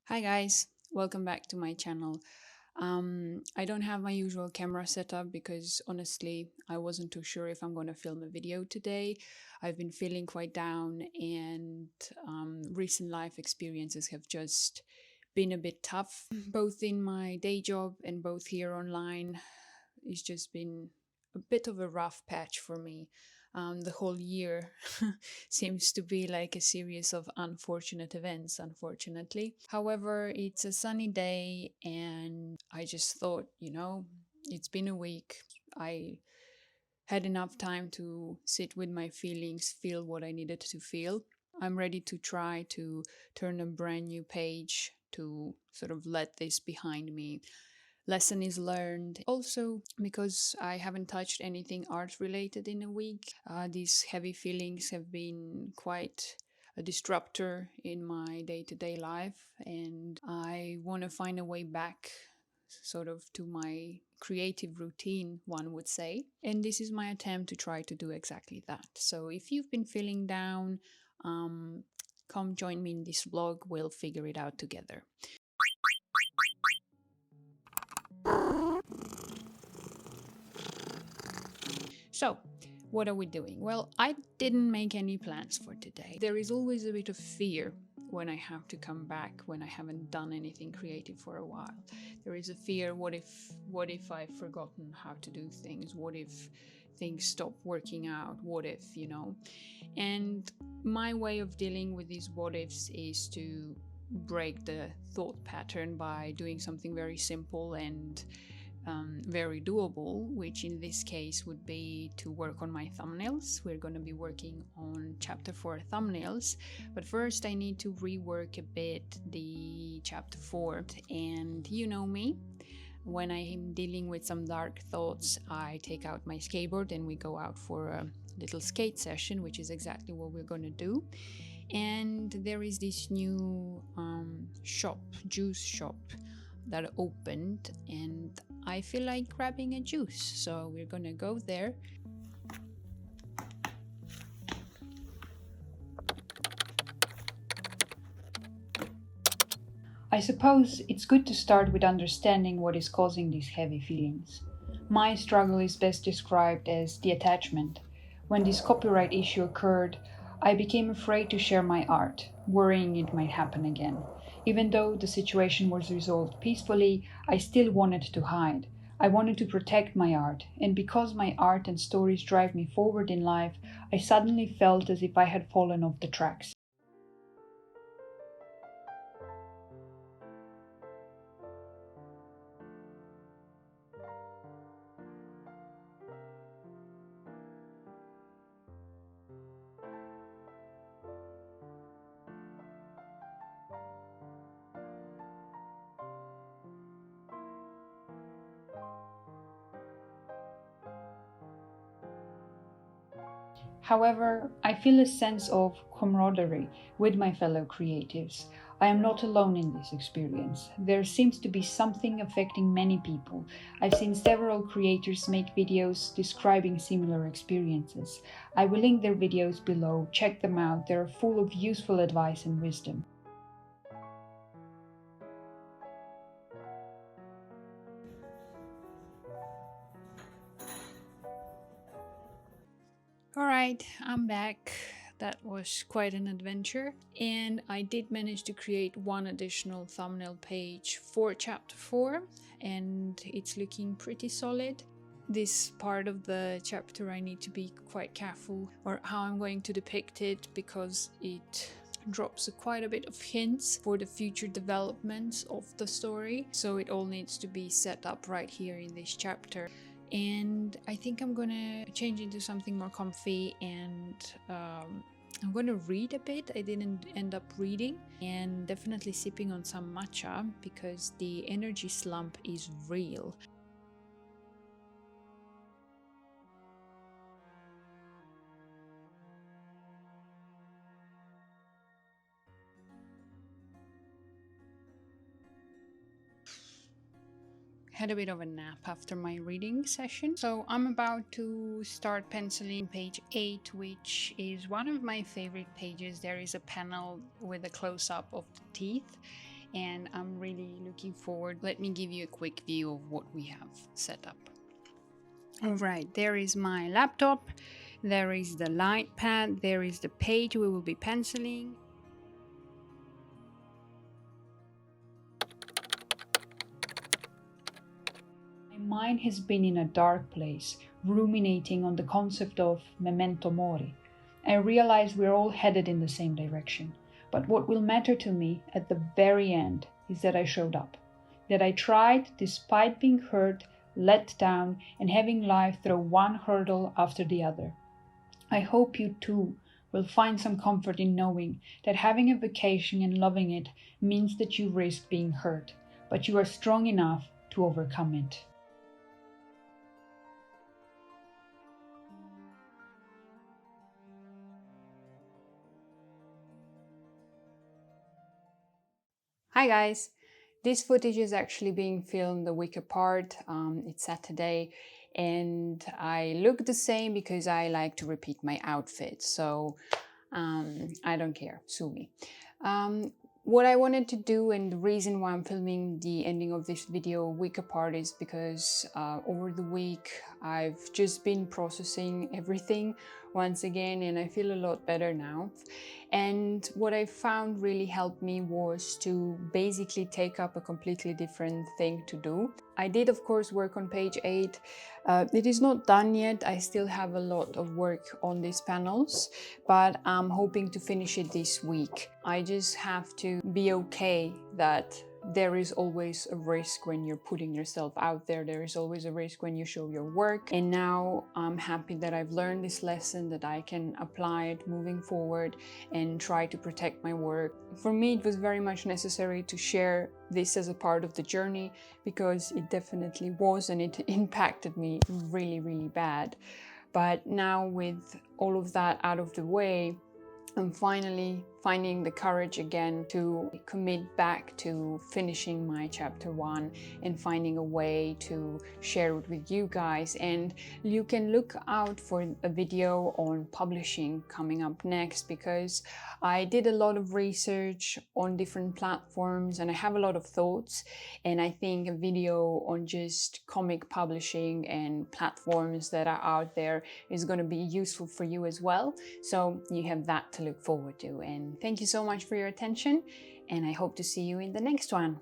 Hi guys, welcome back to my channel. I don't have my usual camera setup because honestly, I wasn't too sure if I'm going to film a video today. I've been feeling quite down, and recent life experiences have just been a bit tough, both in my day job and both here online. It's just been a bit of a rough patch for me. The whole year seems to be like a series of unfortunate events, unfortunately. However, it's a sunny day, and I just thought, it's been a week. I had enough time to sit with my feelings, feel what I needed to feel. I'm ready to try to turn a brand new page to sort of let this behind me. Lesson is learned. Also, because I haven't touched anything art related in a week, these heavy feelings have been quite a disruptor in my day to day life, and I want to find a way back sort of to my creative routine, one would say. And this is my attempt to try to do exactly that. So if you've been feeling down, um, come join me in this vlog. We'll figure it out together. So, what are we doing? Well, I didn't make any plans for today. There is always a bit of fear when I have to come back when I haven't done anything creative for a while. There is a fear, what if I've forgotten how to do things? What if things stop working out? What if, And my way of dealing with these what ifs is to break the thought pattern by doing something very simple and very doable, which in this case would be to work on my thumbnails. We're going to be working on chapter 4 thumbnails, but first I need to rework a bit the chapter 4. And you know me, when I'm dealing with some dark thoughts, I take out my skateboard and we go out for a little skate session, which is exactly what we're going to do. And there is this new juice shop that opened, and I feel like grabbing a juice, so we're gonna go there. I suppose it's good to start with understanding what is causing these heavy feelings. My struggle is best described as the attachment. When this copyright issue occurred, I became afraid to share my art, worrying it might happen again. Even though the situation was resolved peacefully, I still wanted to hide. I wanted to protect my art, and because my art and stories drive me forward in life, I suddenly felt as if I had fallen off the tracks. However, I feel a sense of camaraderie with my fellow creatives. I am not alone in this experience. There seems to be something affecting many people. I've seen several creators make videos describing similar experiences. I will link their videos below, check them out, they are full of useful advice and wisdom. All right, I'm back. That was quite an adventure, and I did manage to create one additional thumbnail page for chapter 4, and it's looking pretty solid. This part of the chapter I need to be quite careful or how I'm going to depict it, because it drops quite a bit of hints for the future developments of the story, so it all needs to be set up right here in this chapter. And I think I'm gonna change into something more comfy, and I'm gonna read a bit. I didn't end up reading, and definitely sipping on some matcha because the energy slump is real. Had a bit of a nap after my reading session, so I'm about to start penciling page 8, which is one of my favorite pages. There is a panel with a close-up of the teeth, and I'm really looking forward. Let me give you a quick view of what we have set up. Alright, there is my laptop, there is the light pad, there is the page we will be penciling. My mind has been in a dark place, ruminating on the concept of memento mori. I realize we're all headed in the same direction, but what will matter to me at the very end is that I showed up, that I tried despite being hurt, let down, and having life throw one hurdle after the other. I hope you too will find some comfort in knowing that having a vacation and loving it means that you risk being hurt, but you are strong enough to overcome it. Hi guys! This footage is actually being filmed a week apart. It's Saturday and I look the same because I like to repeat my outfit, so I don't care, sue me. What I wanted to do, and the reason why I'm filming the ending of this video a week apart, is because over the week I've just been processing everything once again and I feel a lot better now. And what I found really helped me was to basically take up a completely different thing to do. I did of course work on page 8. It is not done yet. I still have a lot of work on these panels, but I'm hoping to finish it this week. I just have to be okay that there is always a risk when you're putting yourself out there. There is always a risk when you show your work. And now I'm happy that I've learned this lesson, that I can apply it moving forward and try to protect my work. For me, it was very much necessary to share this as a part of the journey because it definitely was, and it impacted me really, really bad. But now with all of that out of the way, I'm finally finding the courage again to commit back to finishing my chapter 1 and finding a way to share it with you guys. And you can look out for a video on publishing coming up next, because I did a lot of research on different platforms and I have a lot of thoughts, and I think a video on just comic publishing and platforms that are out there is going to be useful for you as well. So you have that to look forward to. And thank you so much for your attention, and I hope to see you in the next one.